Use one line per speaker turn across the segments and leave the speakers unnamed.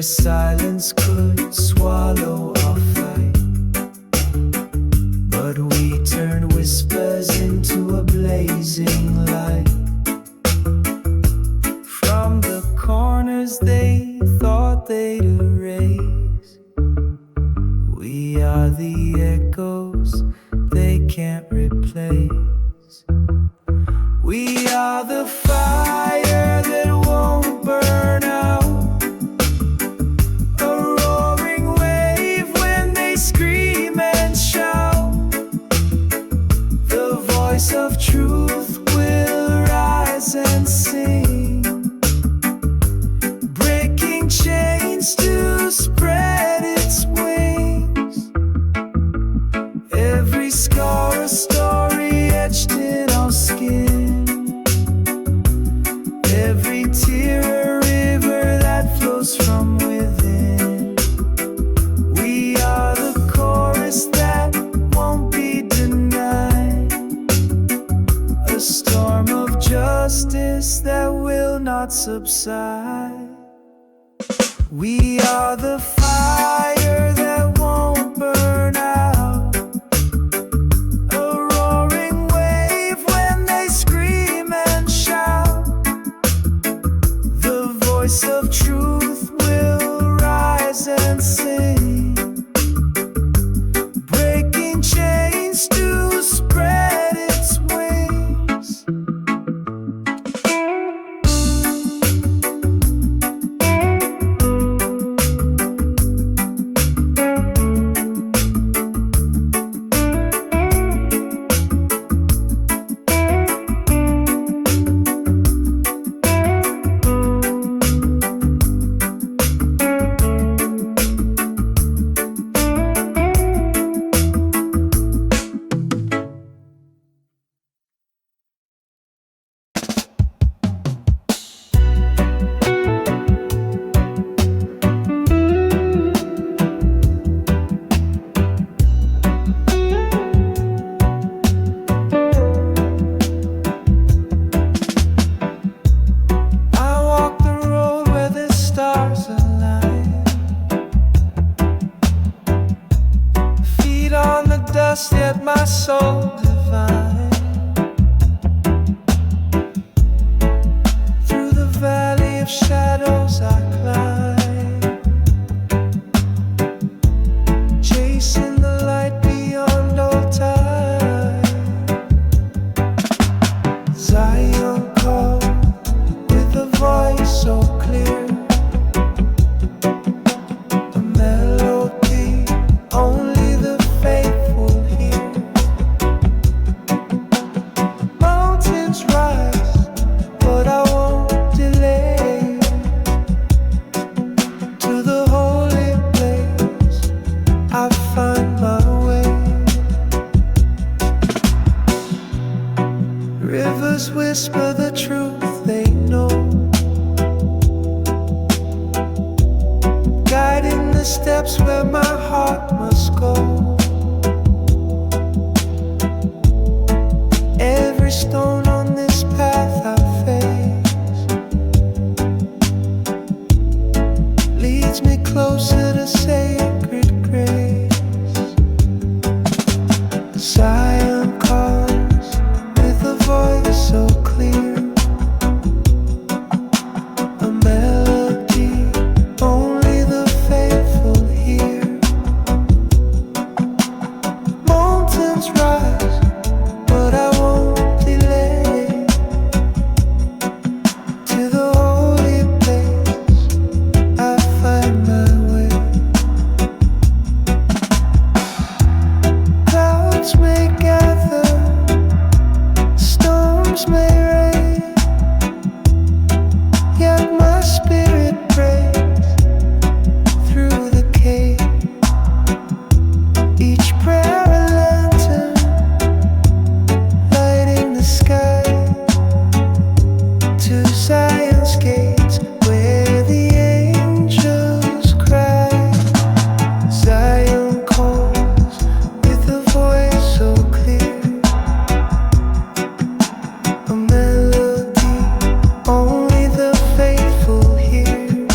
silence could swallow our fight, but we turned whispers into a blazing light. From the corners they thought they'd erase, we are the echoes they can't replace. We are the fire that won't burn out, a roaring wave when they scream and shout. The voice of truth will rise and sing, breaking chains to spread its wings. Every scar a story etched in our skin, every tear a river that flows from within. We are the chorus that won't be denied, a storm of justice that will not subside. We are the fire that won't burn out, a roaring wave when they scream and shout. The voice of truth will rise and sing, breaking chains to spread its wings. Yet my soul divine, through the valley of shadows I climb, chasing the light beyond all time. Zion called with a voice so clear, a melody only the faithful. Rivers whisper the truth they know, guiding the steps where my heart must go. Every stone on this path I face leads me closer to sacred grace. Zion calls with a voice so clear, a melody only the faithful hear. Mountains rise, but I won't delay, to the holy place I find my way. Clouds may gather, storms may rain, yet my spirit breaks through the cave. Each prayer a lantern, lighting the sky to Zion's gates where the angels cry. Zion calls with a voice so clear, a melody only the faithful hear.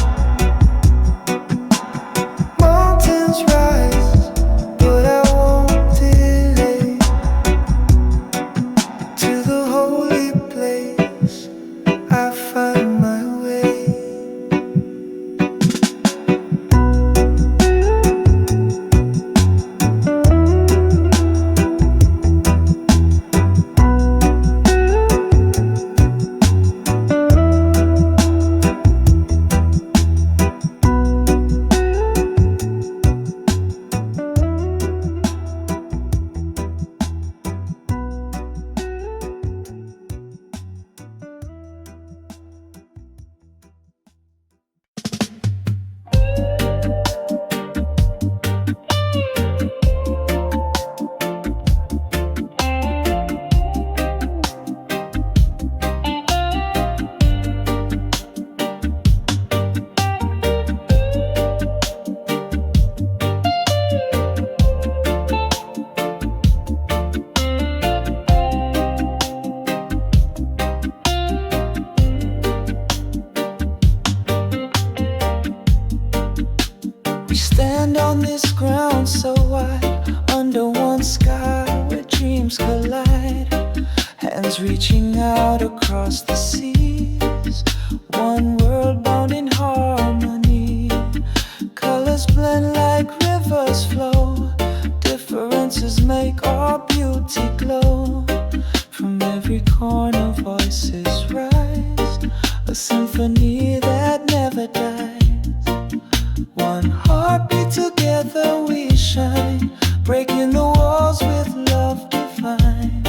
a symphony that never dies. One heartbeat, together we shine, breaking the walls with love divine.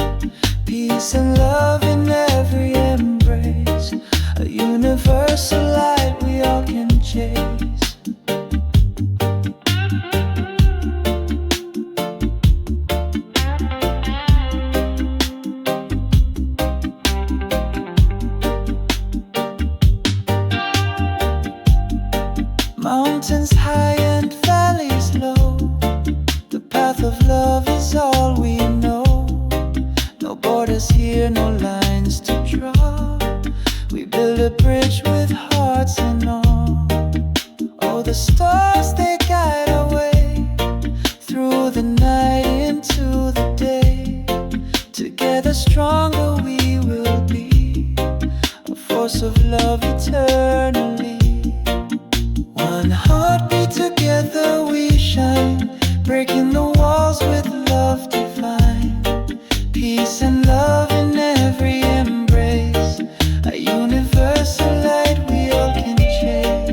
Peace and love in every embrace, a universal light we all can chase. Mountains high and valleys low, the path of love is all we know. No borders here, no lines to draw. We build a bridge with hearts in awe. Oh, the stars, they guide our way through the night into the day. Together stronger we will be, a force of love eternally. One heartbeat, together we shine, breaking the walls with love divine. Peace and love in every embrace, a universal light we all can chase.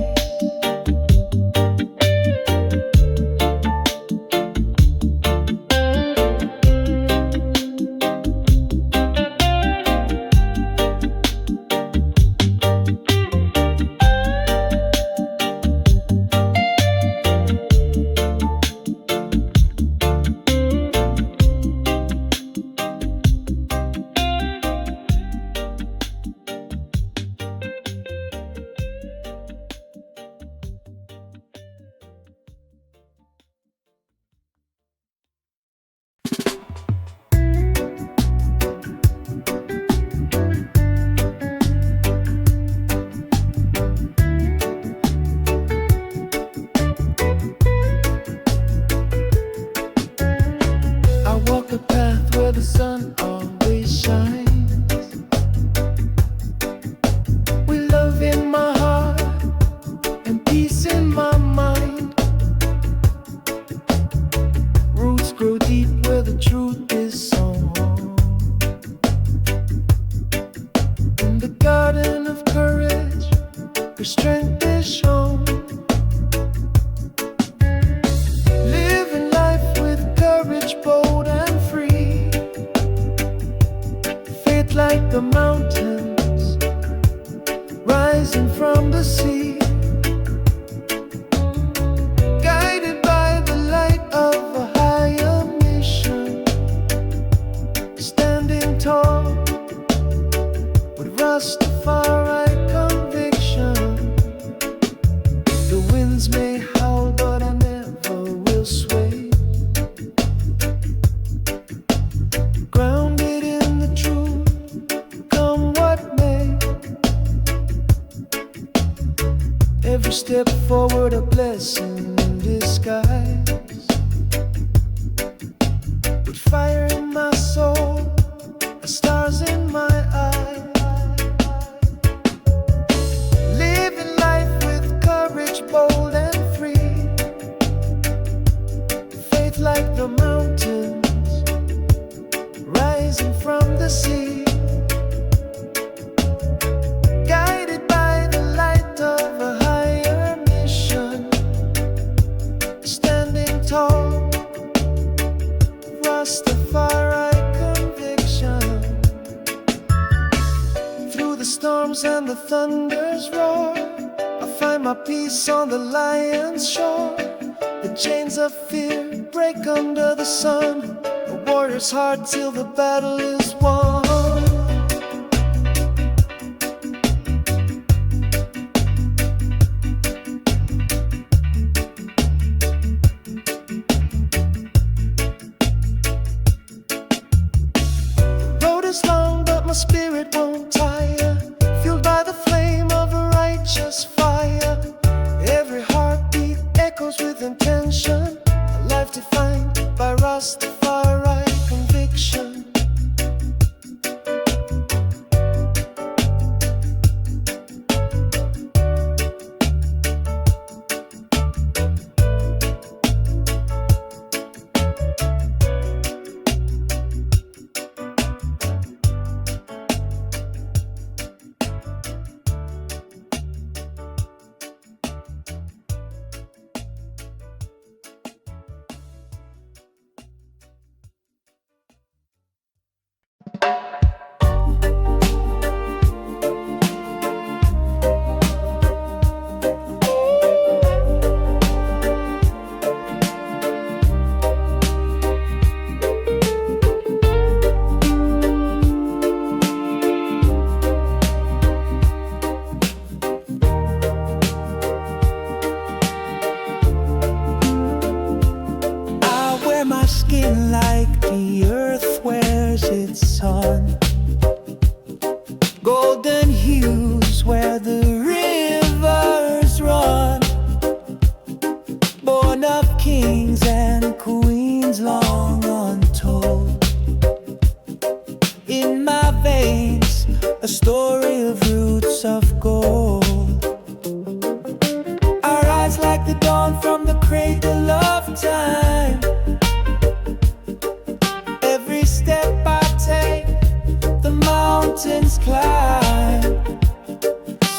The path where the sun always shines, with love in my heart and peace in my mind. Roots grow deep where the truth is sown, in the garden of courage where strength is shown. Living life with courage, bold and like the mountains rising from the sea, guided by the light of a higher mission, standing tall with Rastafari conviction. The winds may howl, but I never will sway, grounded in the truth. Every step forward a blessing in disguise, with fire in my soul, stars in my eyes. Living life with courage, bold and free, faith like the mountains rising from the sea, guided by the light of a Rastafari conviction. Through the storms and the thunder's roar, I find my peace on the lion's shore. The chains of fear break under the sun, a warrior's heart till the battle is won. Long, but my spirit won't tire, fueled by the flame of a righteous fire. Every heartbeat echoes with intention, a life defined by Rastafari conviction. I wear my skin like the earth wears its sun. Golden hues where the rivers run. Born of kings and queens long untold. In my veins, a story of roots of gold. I rise like the dawn from the cradle of time. Every step I take, the mountains climb.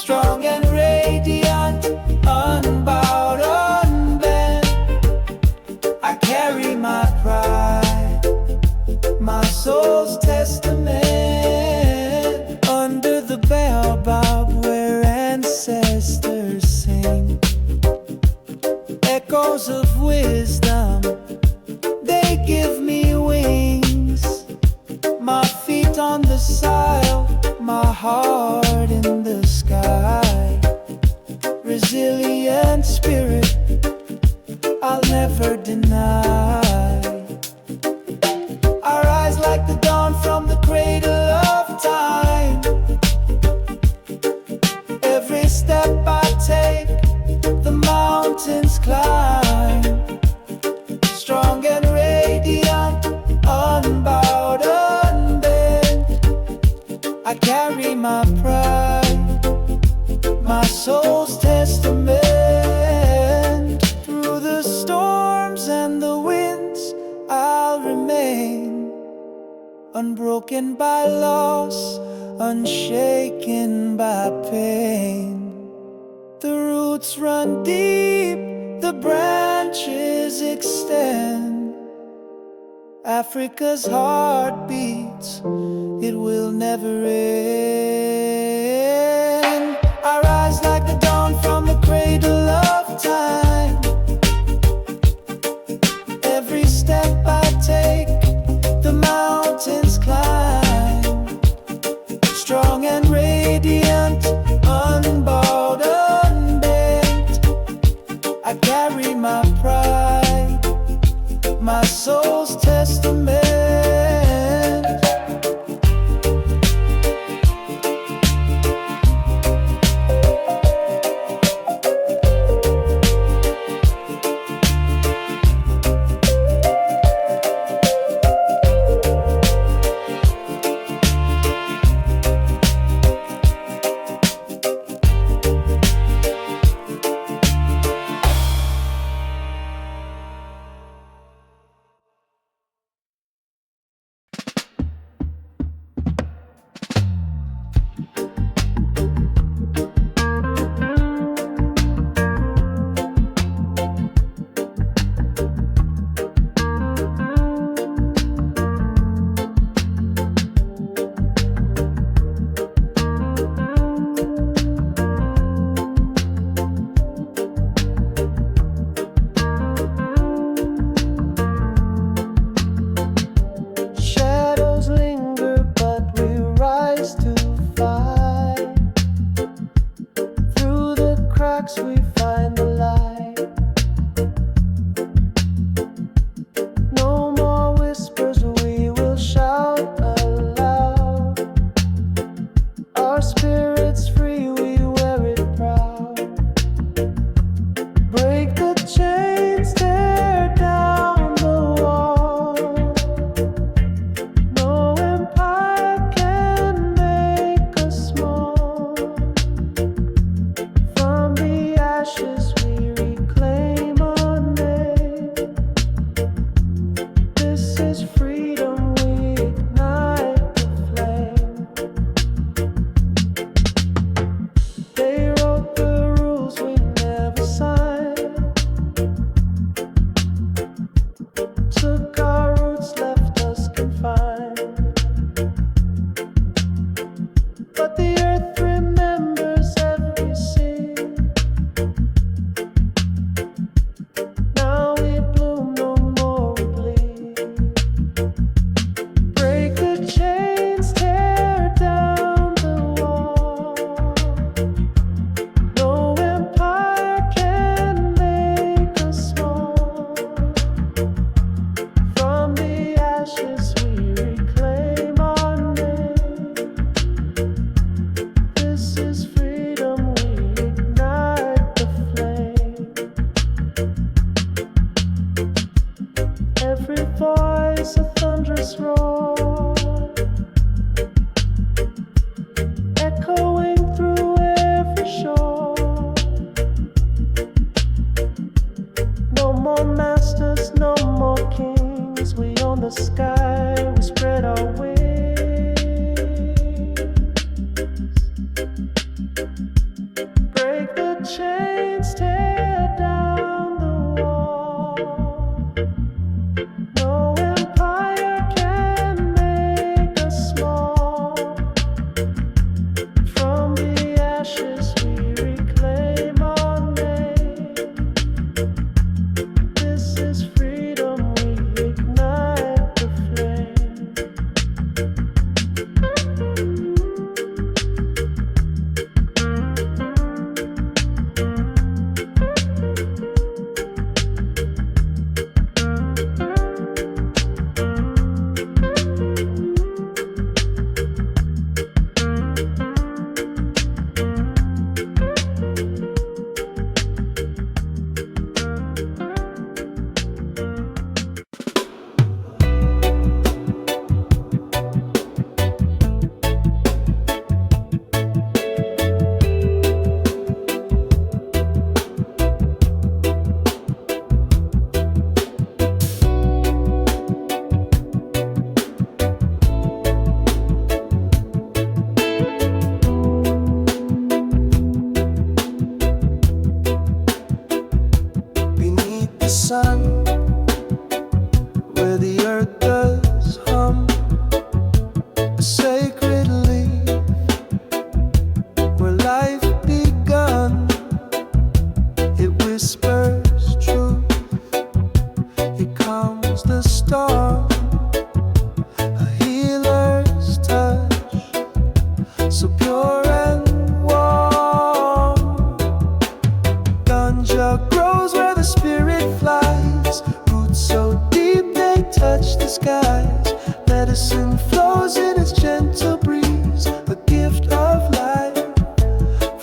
Strong and radiant, unbowed, unbent. I carry my pride, my soul's testament. Under the baobab where ancestors sing, echoes of wisdom, they give me wings. My feet on the soil, my heart in the sky. Resilient spirit, I'll never deny. I rise like the dawn from the cradle of time. Every step I take, the mountains climb. Strong and radiant, unbowed, unbent. I carry my pride, my soul's testament. Through the storms and the winds, I'll remain. Unbroken by loss, unshaken by pain. The roots run deep, the branches extend. Africa's heart beats, it will never end. I rise like the dawn from the cradle of time. Every step I take, the mountains climb. Strong and radiant, unbowed, unbent. I carry my pride, my soul's testament.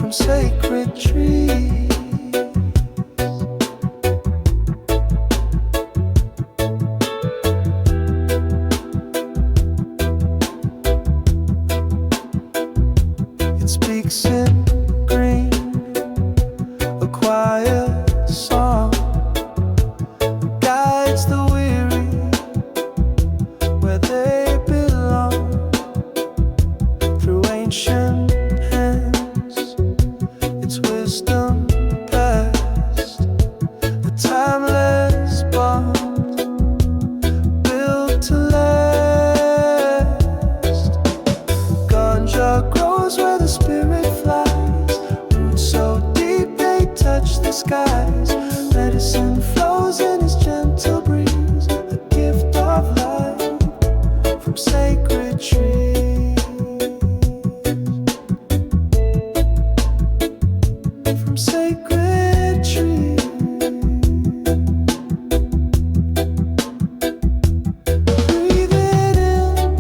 from sacred trees. It speaks in green, a quiet song guides the weary where they belong. Through ancient hands, its wisdom past, a timeless bond built to last. Ganja grows where the spirit flies, roots so deep they touch the skies. Medicine flows in its gentle breeze, a gift of life from sacred trees. From sacred trees. Breathe it in,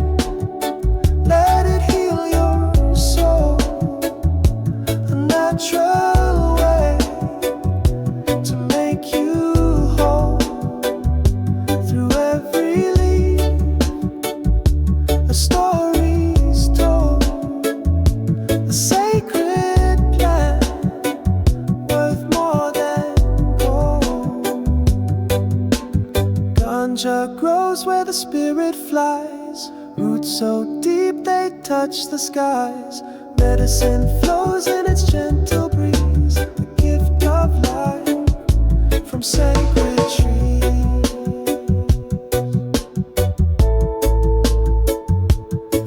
let it heal your soul. A natural way to make you whole. Through every leaf, a story's told. A sacred plant worth more than gold. Ganja grows where the spirit flies, roots so deep they touch the skies. Medicine flows in its gentle breeze, a gift of life from sacred trees.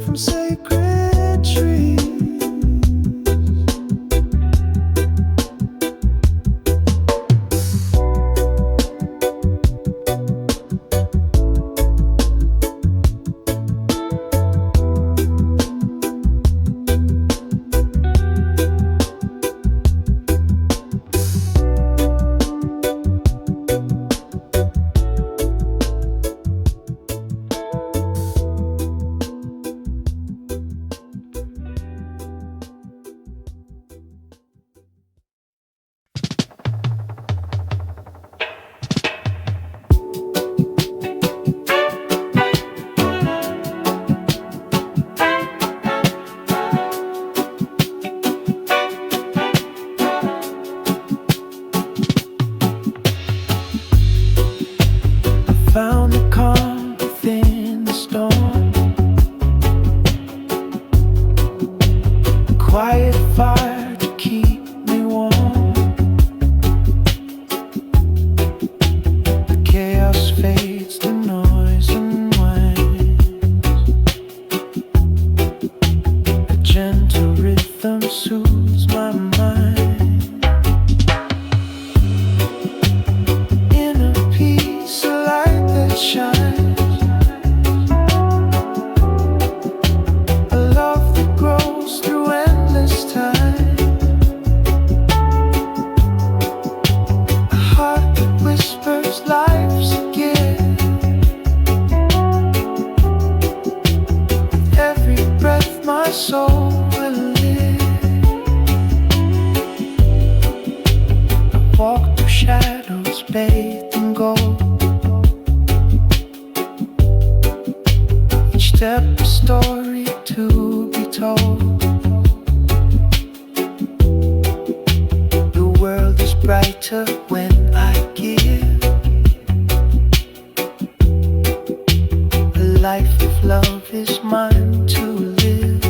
From sacred trees. Found the calm within the storm, a quiet fire to keep me warm. The chaos fades, the noise unwinds, a gentle rhythm soothes my mind. Inner peace, a light that shines, a love that grows through endless time, a heart that whispers life's a gift. With every breath my soul will live. I walk through shadows bathed in gold, each step a story to be told. The world is brighter when I give a life of love is mine to live.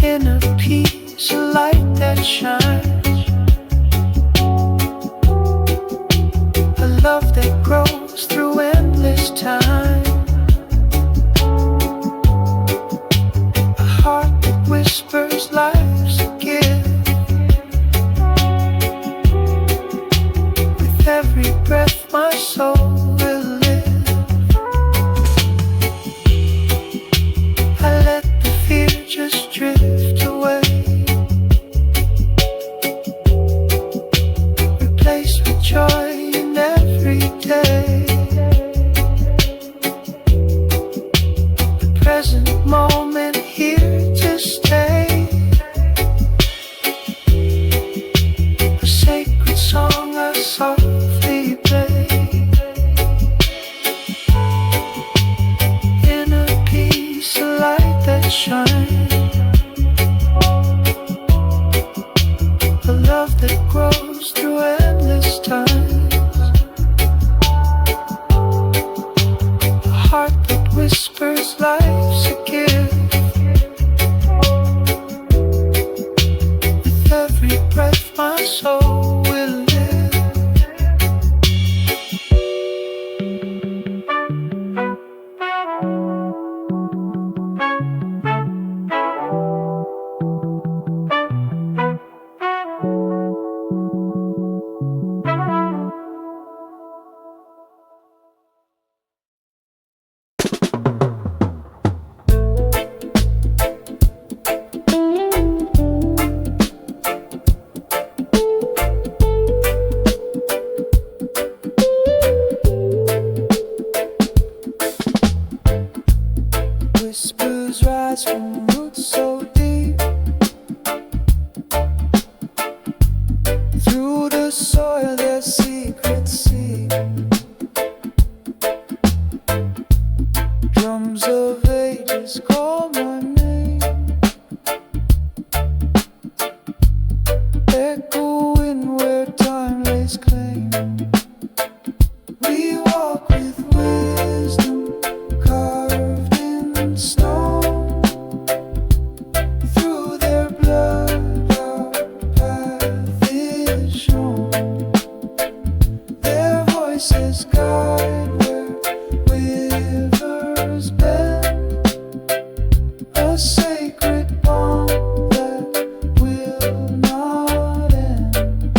Inner peace, a light that shines, a love that grows through endless time, a heart that whispers life's a gift. With every breath my soul will live. I let the fear just drift away, replaced with joy in every day. The present moment here to stay. sacred bond that will not end.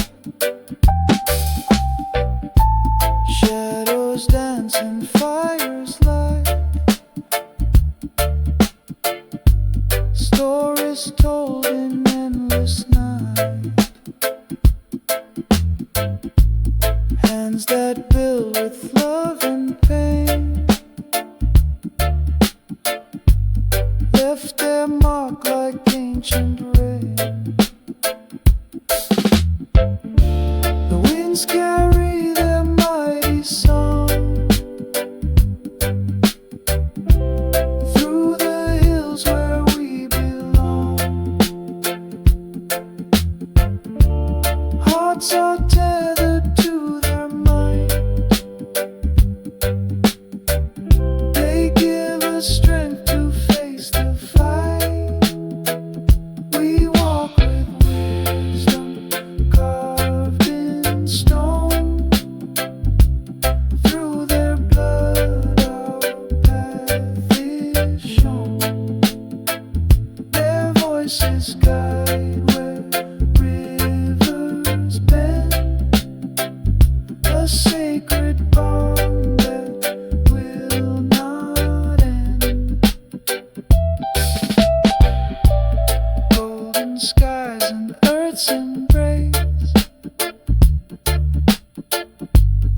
Shadows dance and fires light, stories told in endless night. Hands that build with love and pain left their mark like ancient rain. The winds carry their mighty song through the hills where we belong. Hearts are tethered to their mind. They give us strength to face the fight. We walk with wisdom carved in stone. Through their blood our path is shown. Their voices guide where rivers bend. A sacred bond that will not end. Golden skies and earth's embrace.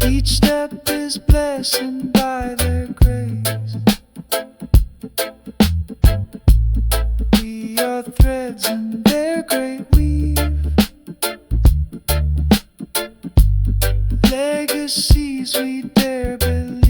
Each step is blessed by their grace. We are threads in their great weave, legacies we dare believe.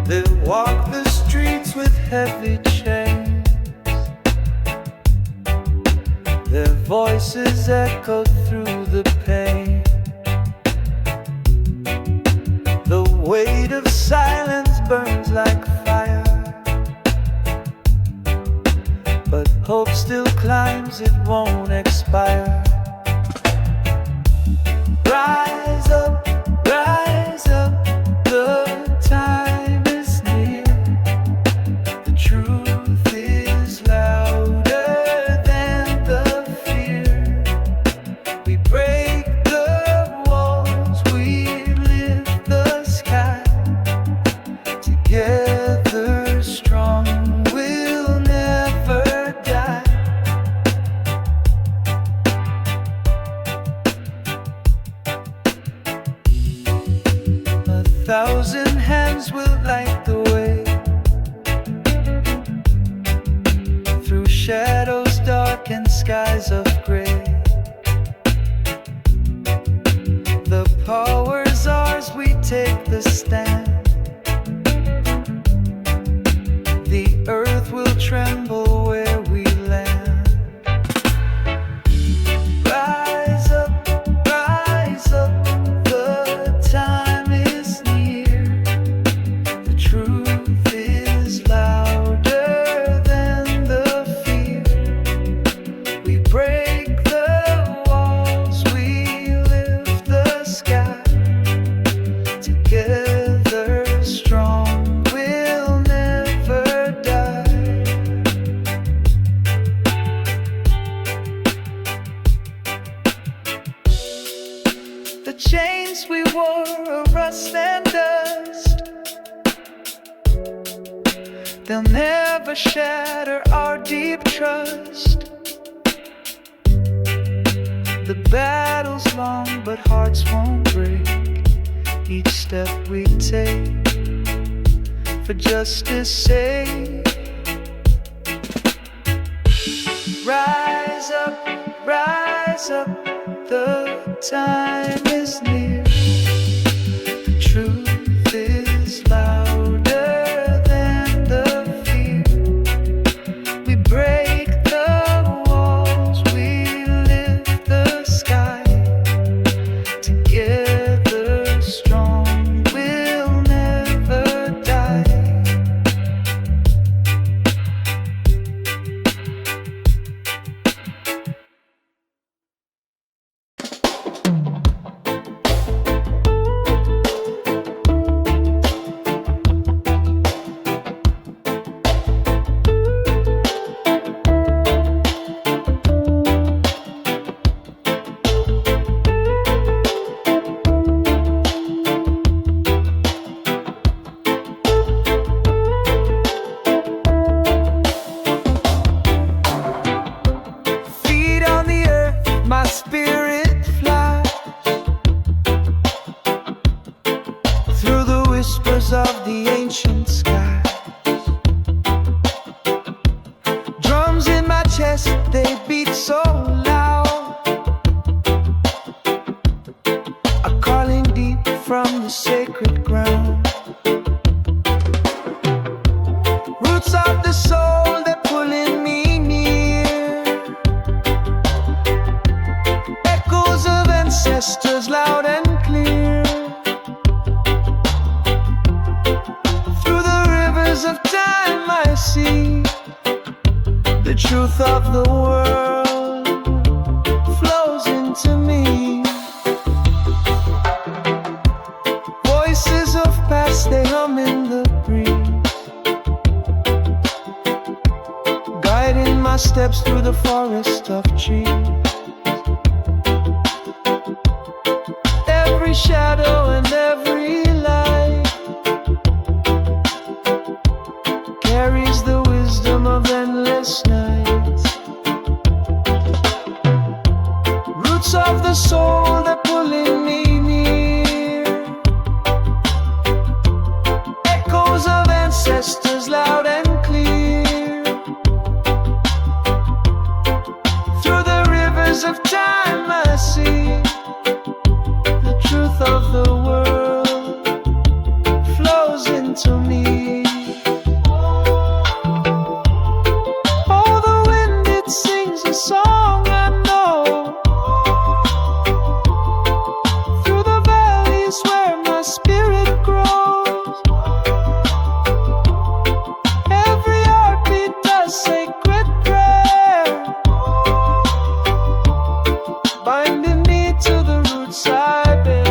They walk the streets with heavy chains. Their voices echoed through the pain. The weight of silence burns like fire, but hope still climbs, it won't expire. Rise up, the time is near. The truth is louder than the fear. We break the walls, we lift the sky. Together strong, we'll never die. A thousand hands will light the way through shadows dark and skies of gray. The power's ours, we take the stand. The earth will tremble where we land. Rise up, the time is near. The truth is louder than the fear. We break the walls, we lift the sky. Together strong, we'll never die. The chains we wore are rust and dust. They'll never shatter our deep trust. trust. The battle's long, but hearts won't break. Each step we take for justice' sake. Rise up, the time is near. The truth is louder than the fear. We break the walls, we lift the sky. Together strong, we'll never die. My spirit flies through the whispers of the ancient skies. Drums in my chest, they beat so loud, a calling deep from the sacred ground. Roots of the soul, they're pulling me ancestors loud and clear. Through the rivers of time I see the truth of the world flows into me. Voices of past, they hum in the breeze, guiding my steps through the forest of trees. Every shadow and every light carries the wisdom of endless nights. Roots of the soul, they're pulling me near. Echoes of ancestors loud and clear. Through the rivers of time I see of the world flows into me. Oh, the wind, it sings a song I know. Through the valleys where my spirit grows. Every heartbeat does sacred prayer, binding me to the roots I bear.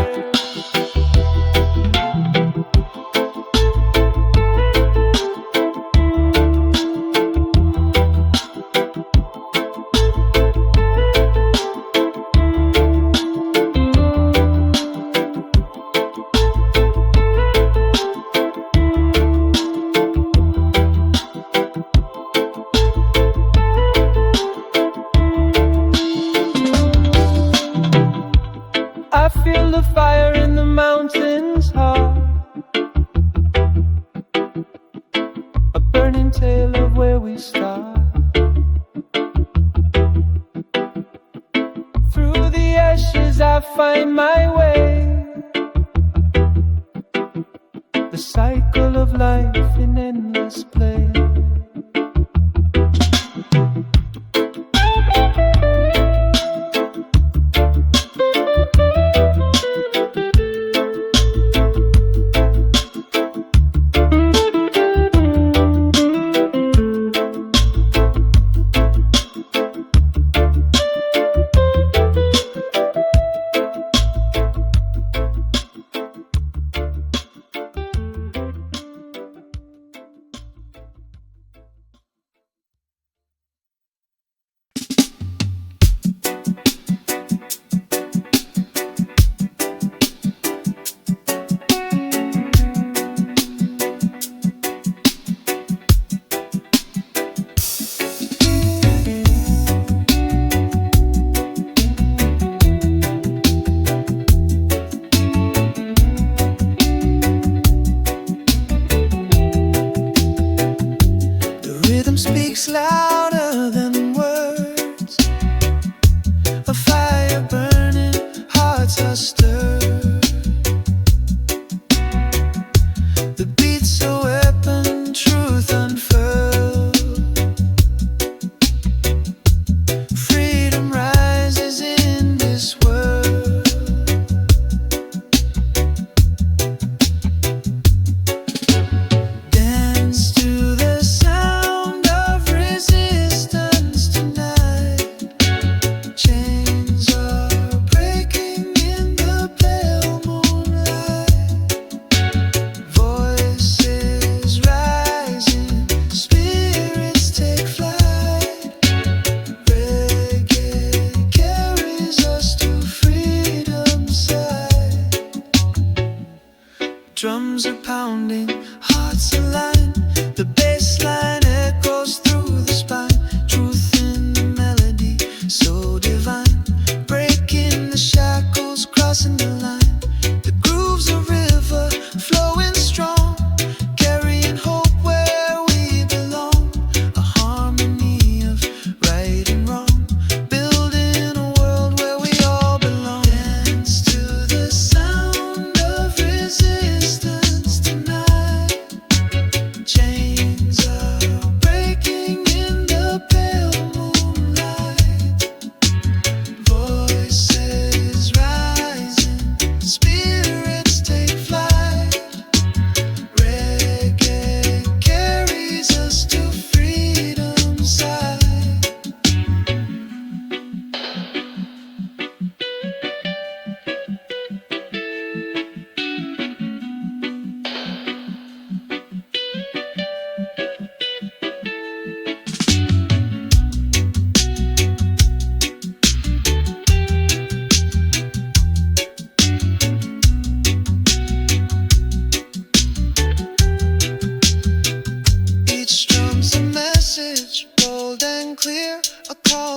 I feel the fire in the mountains heart, a burning tale of where we start. Through the ashes I find my way, the cycle of life in endless play.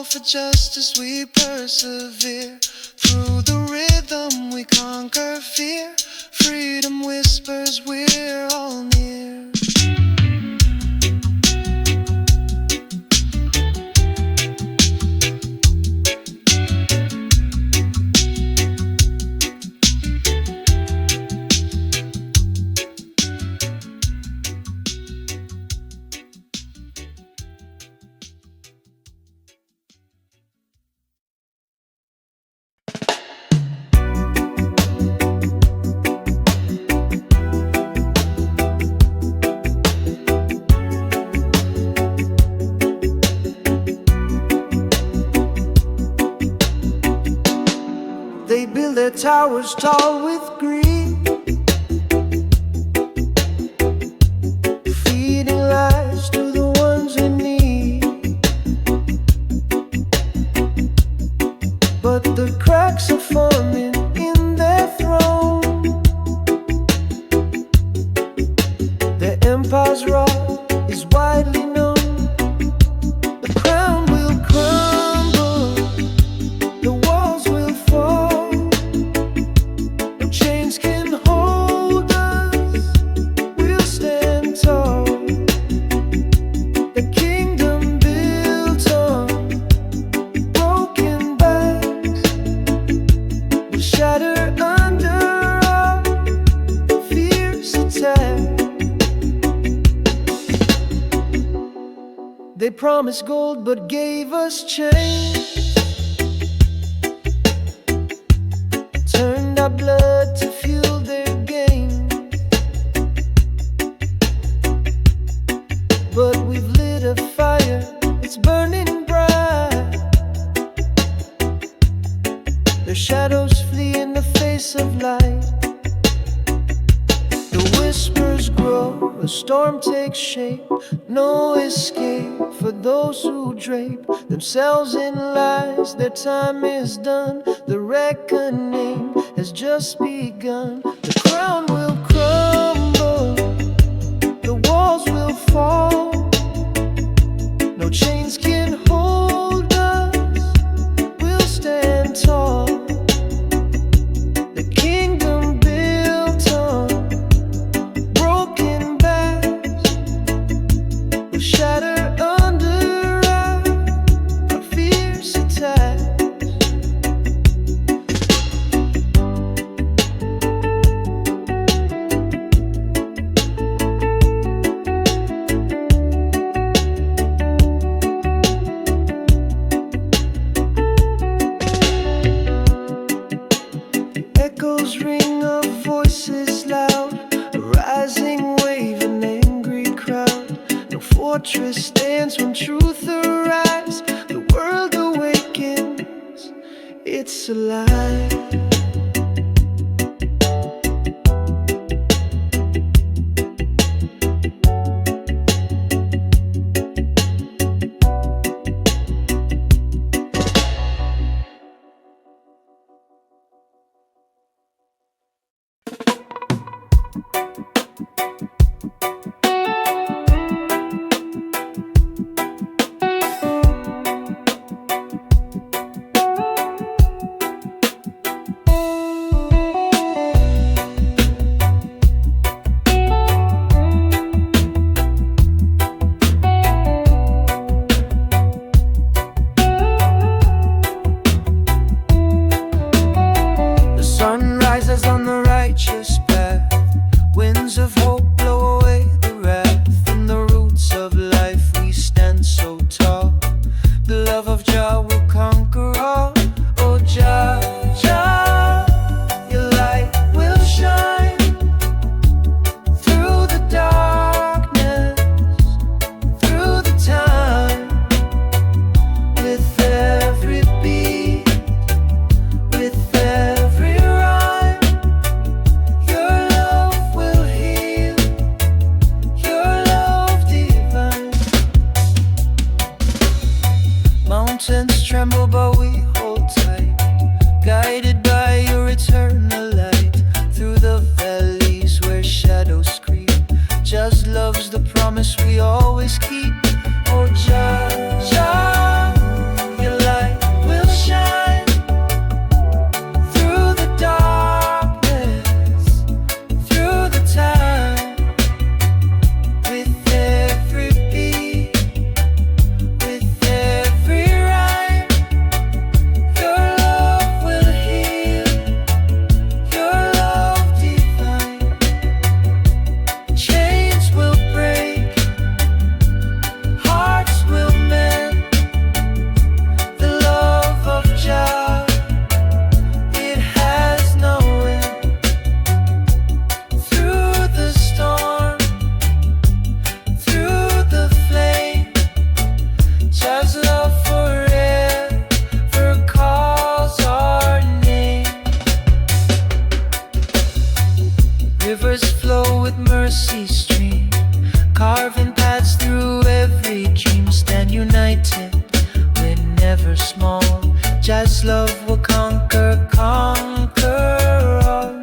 for justice we persevere. Through the rhythm we conquer fear. Freedom whispers we're all near. They build their towers tall with greed, feeding lies to the ones in need. But the cracks are forming in their throne. Their empire's wrath is widely known. The crown will crumble, the walls will fall. They promised gold but gave us chains, turned our blood to fuel their gain. But we've lit a fire, it's burning bright. Their shadows flee in the face of light. The whispers grow, a storm takes shape. No escape for those who drape themselves in lies. Their time is done, the reckoning has just begun. The crown will crumble, the walls will fall. No chains can hold us, we'll stand tall. The kingdom built on broken backs will shatter under our fierce attacks. Echoes ring of voices loud, a rising wave, an angry crowd. No fortress stands when truth arrives. The world awakens, it's alive. On the righteous path, winds of hope blow away the wrath. From the roots of life we stand so tall. The love of Jah will conquer all. Oh Jah, Jah, your light will shine through the darkness, through the time. With every beat, with every rhyme, your love will heal, your love divine. Mountains tremble but we hold tight, guided by your eternal light. Through the valleys where shadows creep, just love's the promise we always keep. Oh Jah, Jah, your never small. Just love will conquer, conquer all.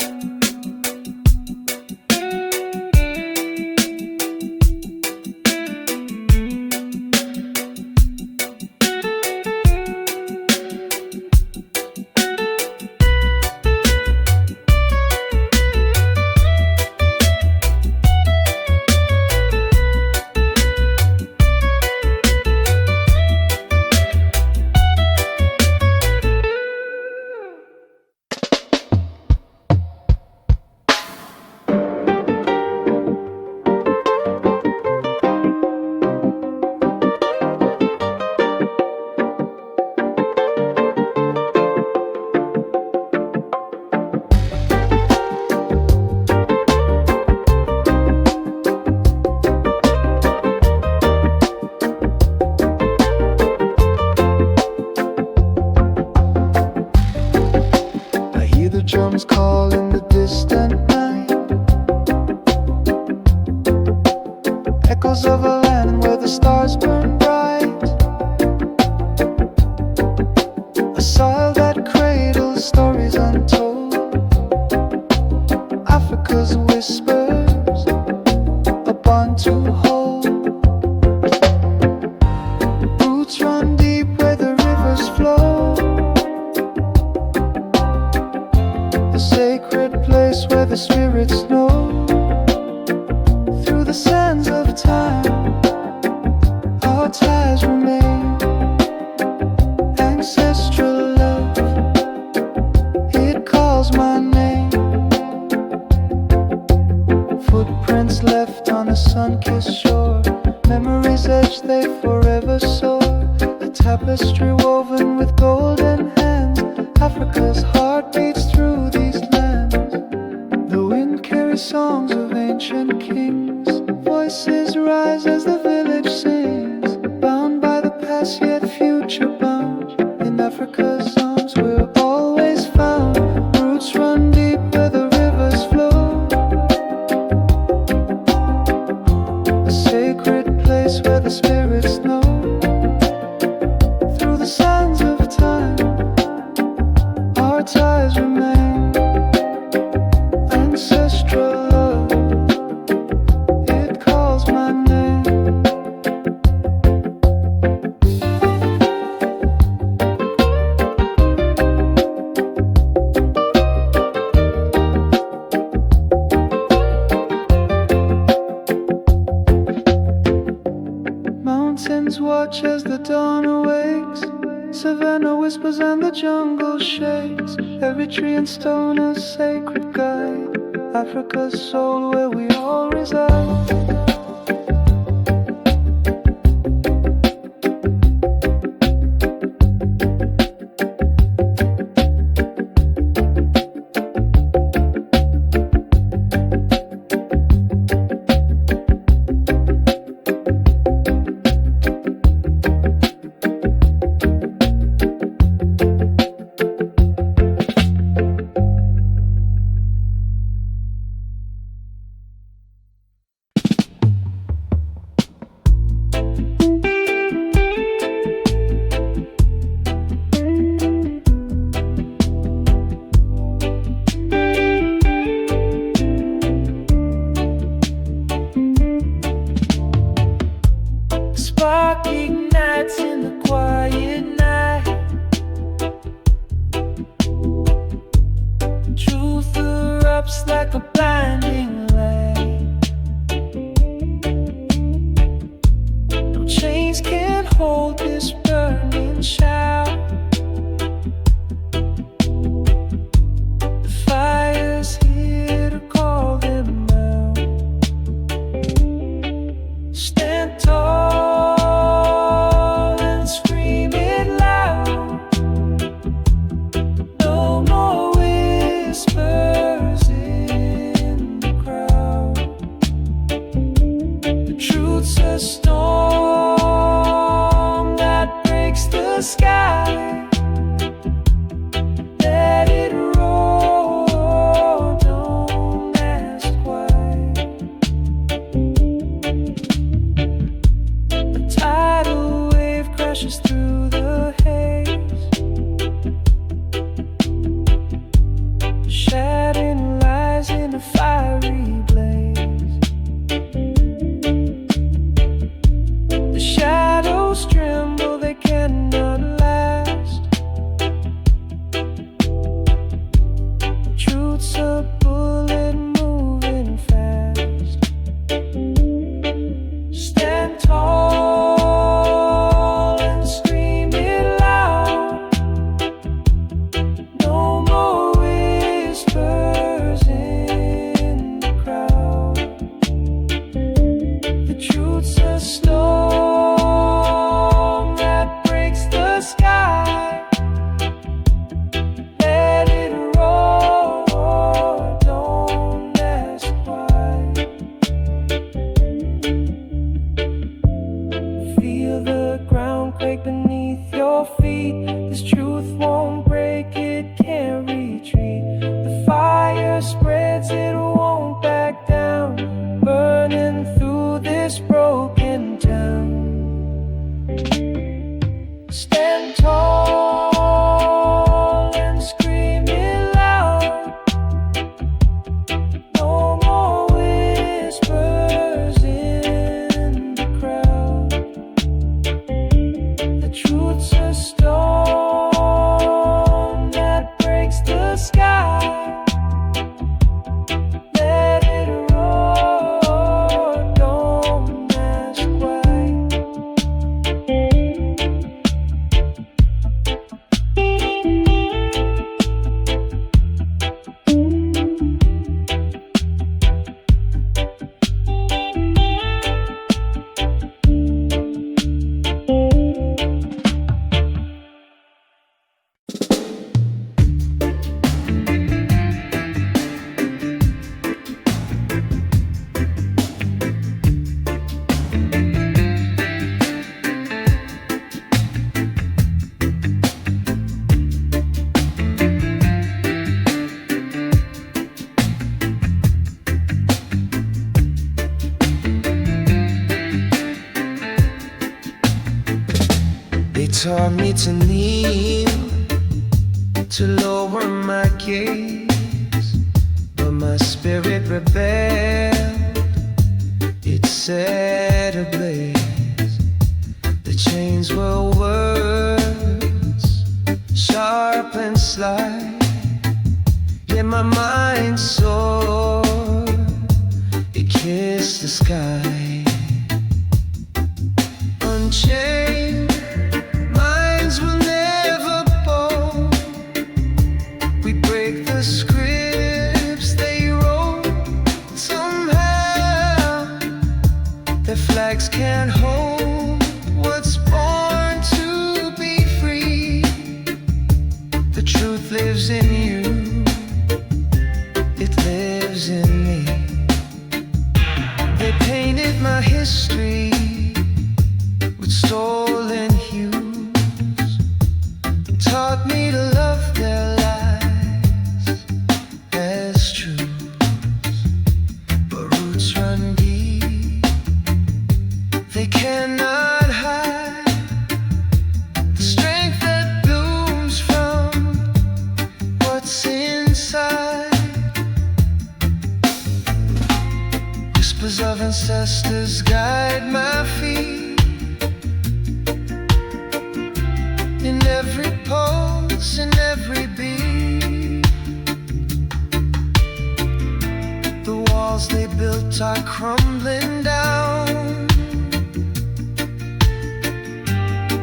Drums call in the distant night, echoes of a land where the stars burn bright, a soil that cradles stories untold, Africa's whispers, a bond to hold. Roots run deep where the rivers flow, a sacred place where the spirits know. Through the sands of time, our ties remain. Ancestral love, it calls my name. Footprints left on a sun-kissed shore, memories etched, they forever soar. A tapestry woven with golden hands, Africa's heart beats through these lands. The wind carries songs of ancient kings, voices rise as the village sings. Bound by the past yet future bound, in Africa's arms we're always found. Roots run deep where the rivers flow, a sacred place where the spirits know. Through the sands of time, our ties remain. Ancestral love, it calls my name. Mountains watch as the dawn awakes, Savannah whispers and the jungle shakes. Every tree and stone a sacred guide, Africa's soul where we all reside.
Spark ignites in the quiet night. Truth erupts like a blinding light. No chains can hold this burning shout. The fire's here to call them out. Stand tall and scream it loud. No more whispers in the crowd. The truth's a storm that breaks the sky. Let it roar, don't ask why. A tidal wave crashes through the haze. This truth won't break, it can't retreat. The fire spreads, it won't back down, burning through this broken town. Stand tall and scream it loud. No more whispers in the crowd. The truth's a storm that breaks the sky. Let it roar, don't ask why.
They taught me to kneel, to lower my gaze, but my spirit rebelled, it set ablaze. The chains were words, sharp and sly, yet my mind soared, it kissed the sky. Unchained minds will never bow. We break the scripts they wrote. Somehow their flags can't hold what's born to be free. The truth lives in you, it lives in me. They painted my history with stolen hues, taught me to love their lies as truths. But roots run deep, they cannot hide the strength that blooms from what's inside. Whispers of ancestors guide my feet. In every pulse, in every beat, the walls they built are crumbling down.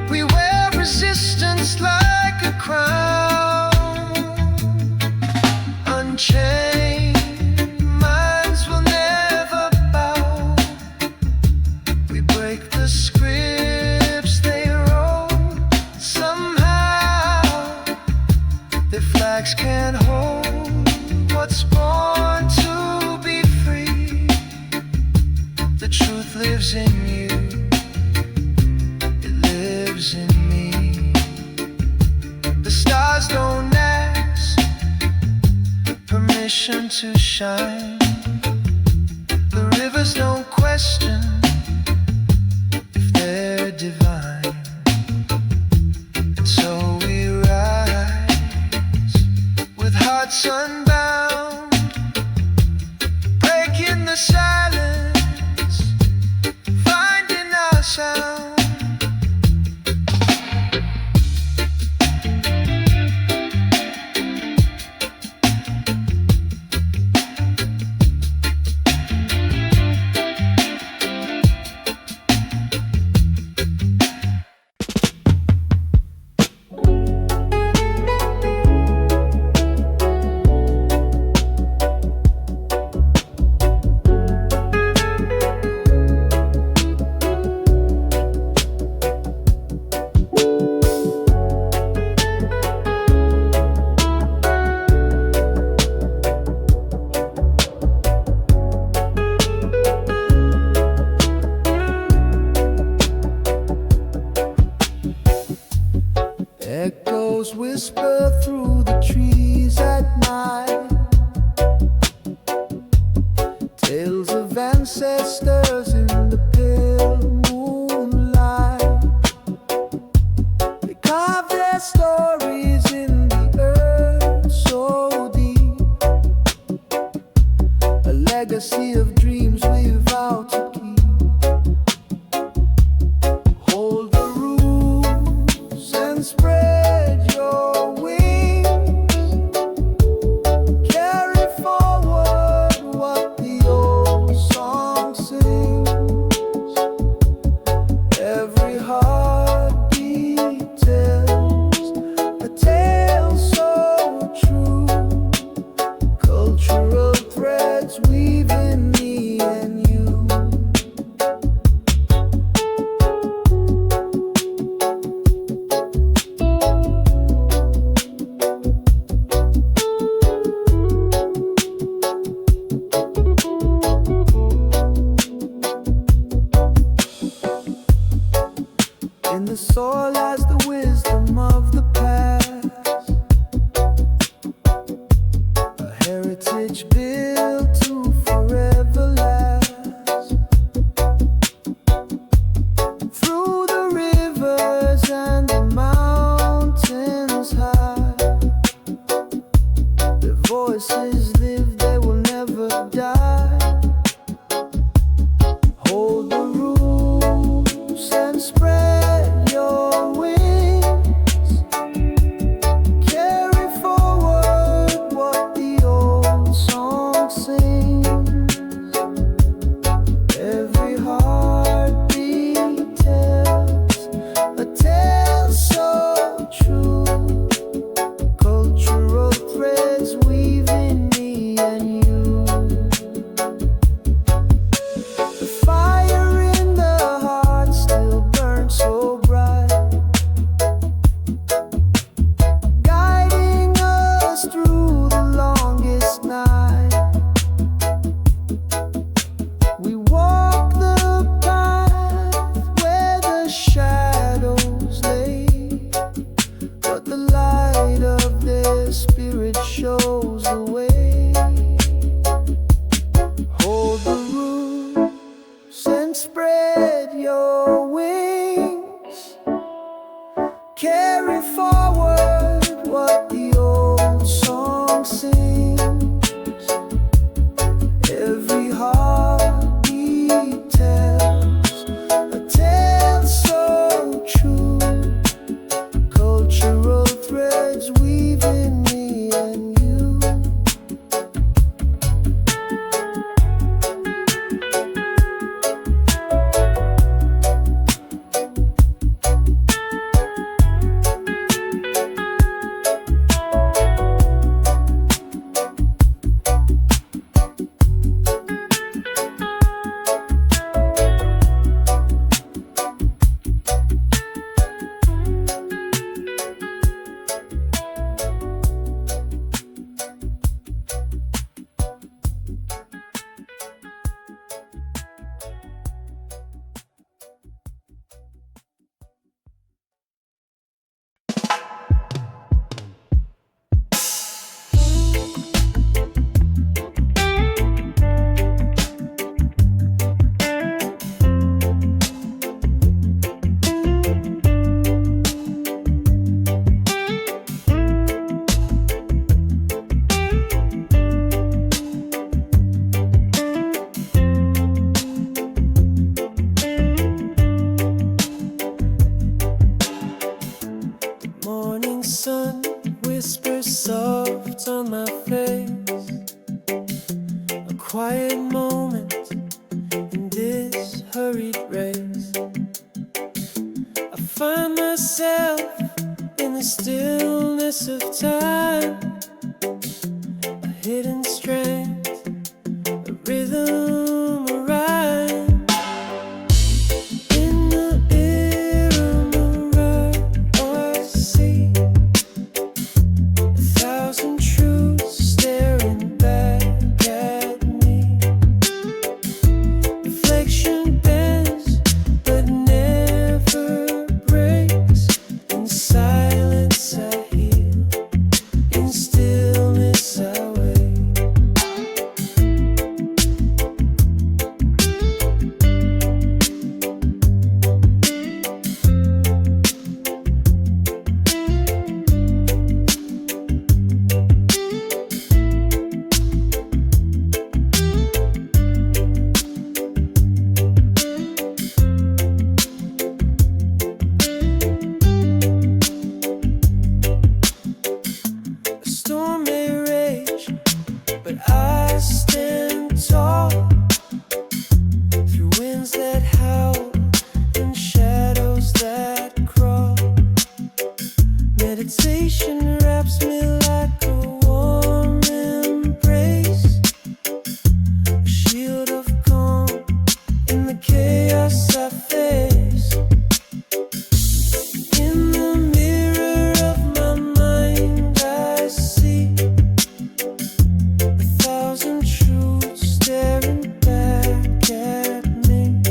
We wear resistance like a crown. Unchained minds will never bow. We break the scripts they wrote. Their flags can't hold what's born to be free. The truth lives in you, it lives in me. The stars don't ask permission to shine. The rivers don't question if they're divine. And so we rise with hearts unbound, breaking the silence, finding our sound.
Echoes whisper through the trees at night. Tales of ancestors in the pale moonlight. They carve their stories in the earth so deep. A legacy of dreams we vow to keep. Hold the rules and spread your wings. Carry forward what the old song sings. Every heartbeat tells a tale so true. Cultural threads weaving me and you. In the soil lies the wisdom of the past, a heritage built to forever last. Through the rivers and the mountains high, their voices live, they will never die. Hold the rules and spread your wings. Carry forward what the old song sings. Every heartbeat tells a tale so true. Cultural threads weaving me and you. The fire in the heart still burns so bright, guiding us through the longest night. We walk the path where the shadows lay, but the light of their spirit shows the way. Hold the rules and spread your wings. Carry forward what the old song sings. Every heartbeat tells a tale so true. Cultural threads weaving me and you. Morning sun whispers soft on my face. A quiet moment in this hurried race. I find myself in the stillness of time. A hidden strength, a rhythm, a rhyme. In the ear of my I see 1,000 truths staring back at me. Reflection bends but never breaks in silence.
Meditation wraps me like a warm embrace, a shield of calm in the chaos I face. In the mirror of my mind I see 1,000 truths staring back at me.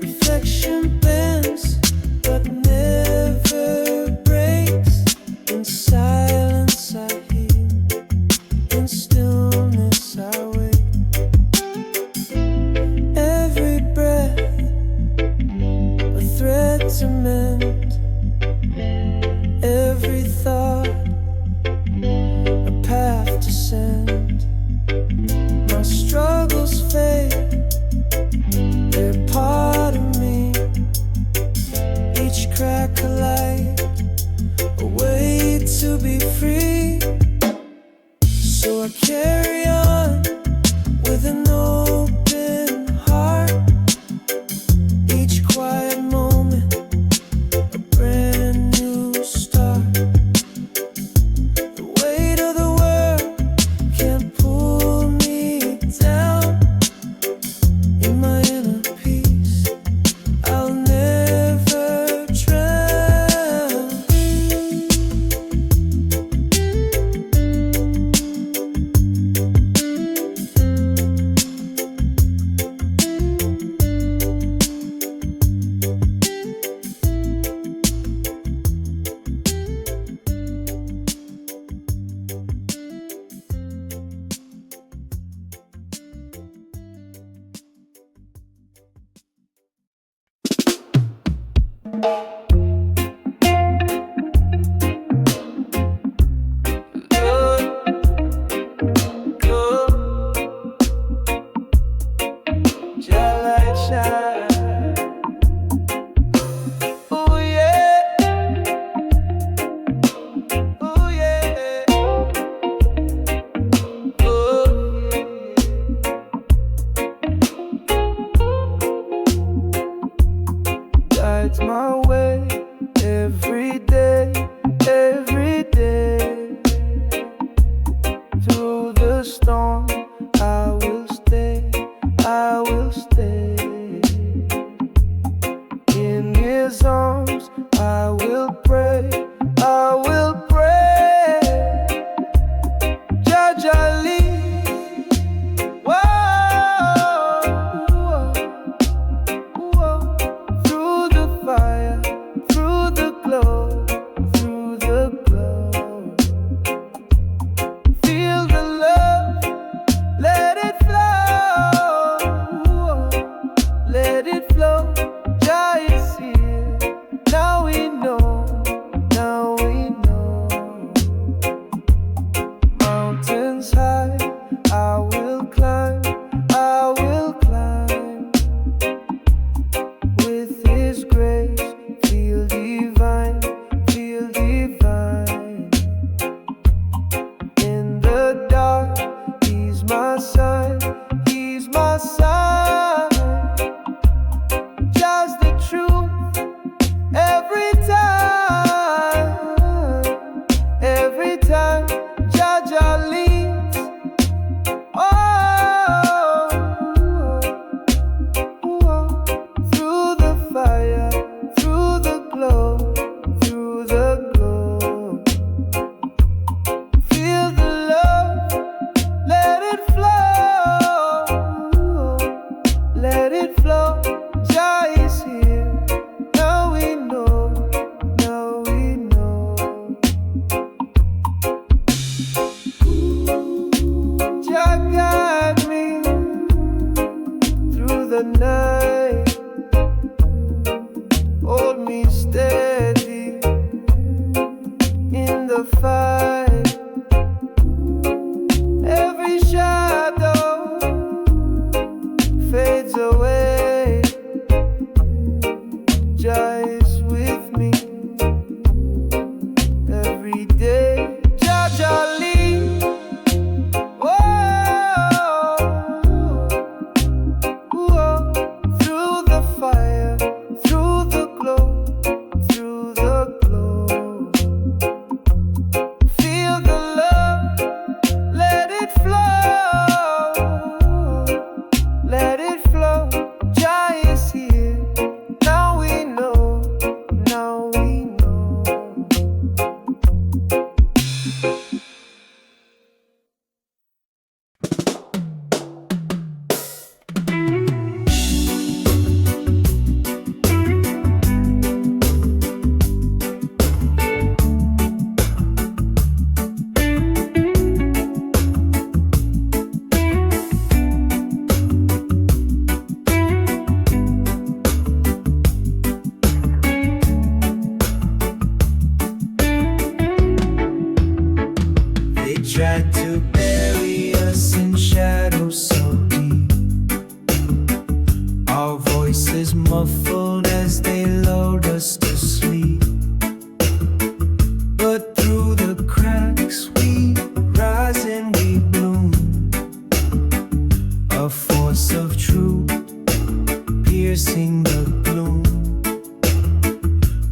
Reflection bends but never breaks. In silence I hear, in stillness I wait. Every breath a thread to mend, every thought a path to send. My struggles fade, they're part of me. Each crack a light, a way to be free. So I carry on with an open heart. Each quiet moment a brand new start. The weight of the world can't pull me down. In my inner peace I'll never drown. Guides my way every day, every day. Through the storm, I will stay, I will stay. In his arms, I will pray, I will pray. Jaja lead, whoa, whoa. Through the fire, through the glow, through the glow. Feel the love, let it flow, let it flow. Jah is here, now we know, now we know. Mountains high, I will climb, I will climb. With his grace, feel divine, feel divine. In the dark, he's my sign, he's my sign. Just the truth, every time, every time. Jaja leads, oh, through the fire, through the glow, through the glow. Feel the love, let it flow, let it flow. Jah is here, now we know, now we know. Jah guide me through the night, hold me steady in the fight. Every shadow fades away. Jah is with me every day. Jaja lead, whoa, whoa. Through the fire, through the glow, through the glow. tried to bury us in shadows so deep. Our voices muffled as they lulled us to sleep. But through the cracks we rise and we bloom. A force of truth piercing the gloom.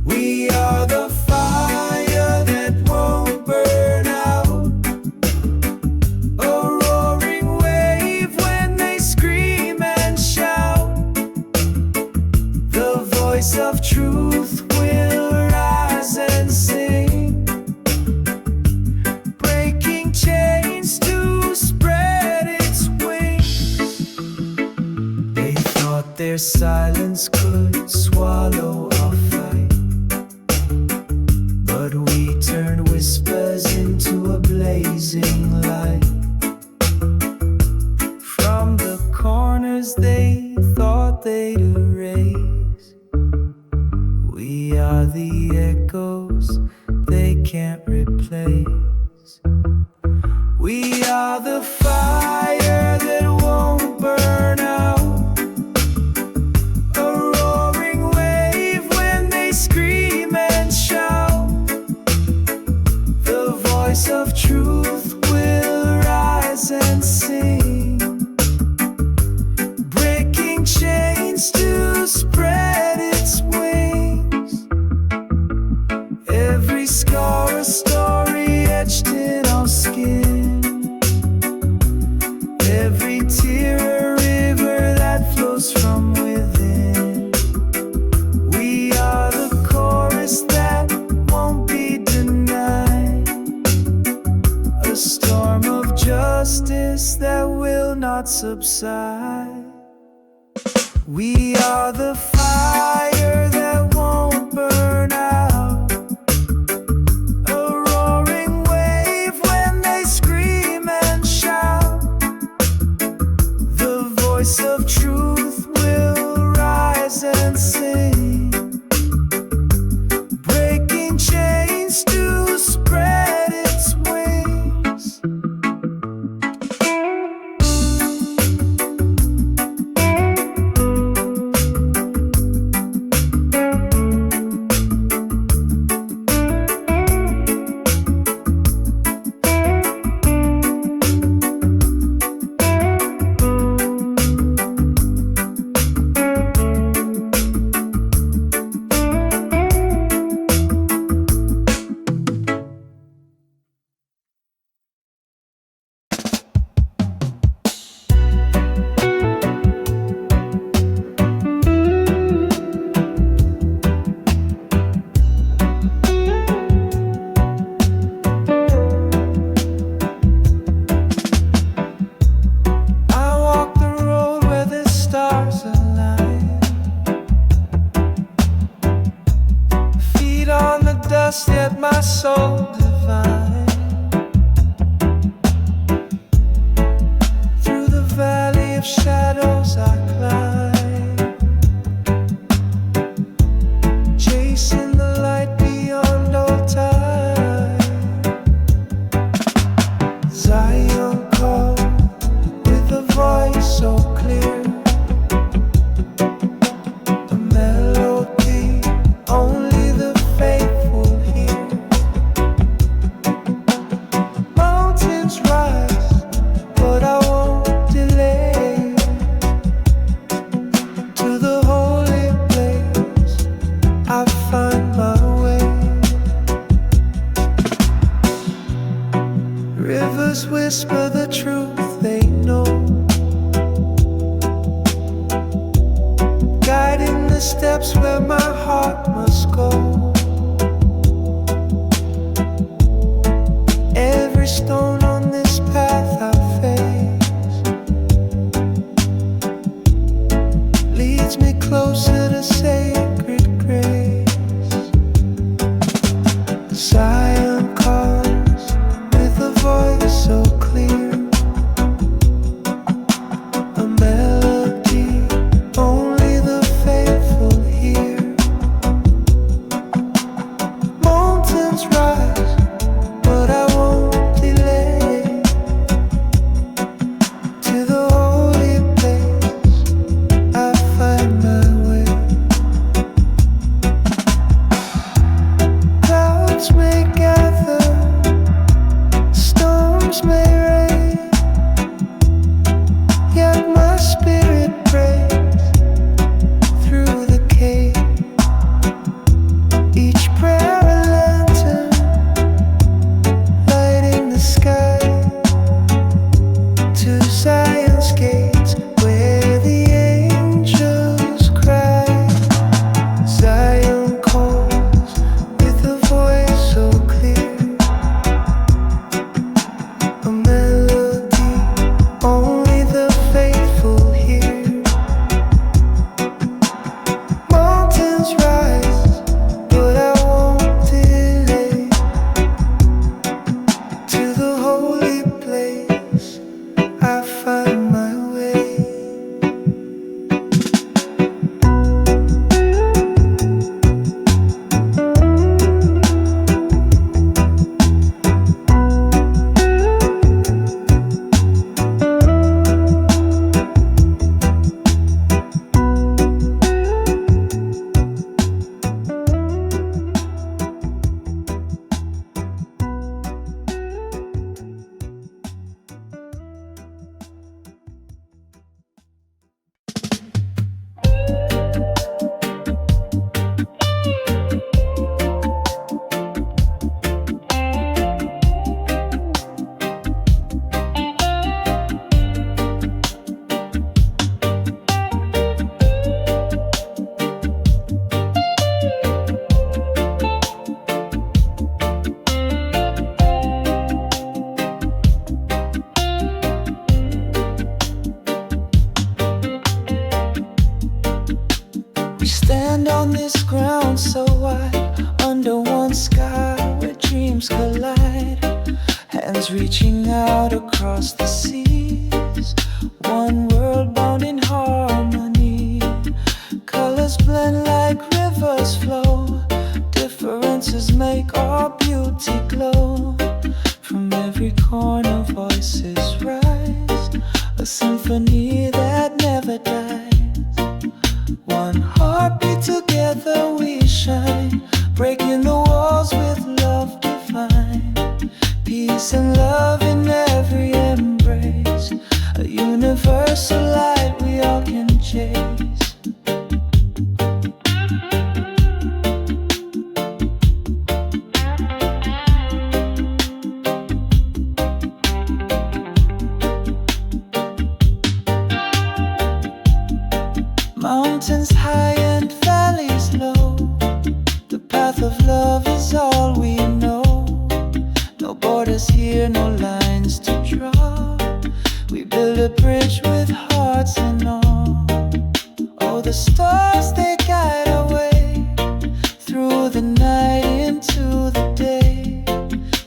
We are the fire that won't burn out. A roaring wave when they scream and shout. The voice of truth will rise and sing, breaking chains to spread its wings. They thought their silence could swallow our fight, but we turned whispers into a blazing light. From the corners they thought they'd erase, we are the echoes they can't replace. We are the fire that won't burn out. A roaring wave when they scream and shout. The voice of truth will rise and sing, breaking chains to spread its wings. Every scar a story etched in our skin. Every tear a river that flows from within. We are the chorus that won't be denied. A storm of justice that will not subside. We are the fire that won't burn out. A roaring wave when they scream and shout. The voice of truth will rise and sing, breaking chains to spread its wings. I walk the road where the stars align. Feet on the dust, yet my soul divine. Through the valley of shadows I climb, chasing the light beyond all time. Zion called with a voice so clear, a melody only the faithful hear. Mountains rise, but I won't delay. To the holy place I find my way. Rivers whisper the truth they know, guiding the steps where my heart must go. Every stone on this path I face leads me closer to sacred grace. Zion calls with a voice so clear, a melody only the faithful hear. Mountains rise, but I won't delay.
may gather, storms may rain, yet my spirit breaks through the cave. Each prayer a lantern, lighting the sky to Zion's gates, where the angels cry. Zion calls with a voice so clear, a melody only the faithful hear. Mountains rise, but I won't delay. To the holy place I find my way. We stand on this ground so wide, under one sky where dreams collide. Hands reaching out across the seas, one world bound in harmony. Colors blend like rivers flow, differences make our beauty glow. From every corner voices rise, a symphony that never dies. One heartbeat, together we shine, breaking the walls with love divine. Peace and love in every embrace, a universal light we all can chase. Mountains high and valleys low, the path of love is all we know. No borders here, no lines to draw. We build a bridge with hearts in awe. Oh, the stars, they guide our way through the night into the day.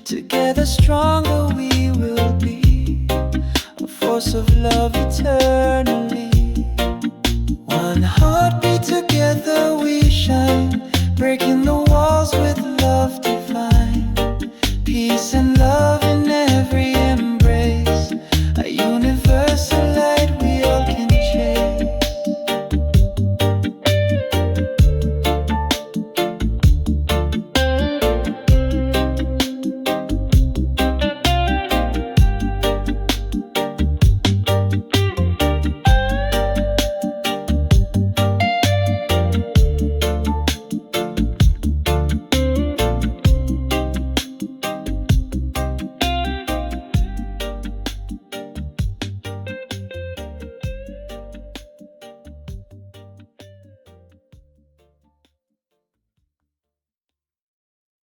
Together stronger we will be, a force of love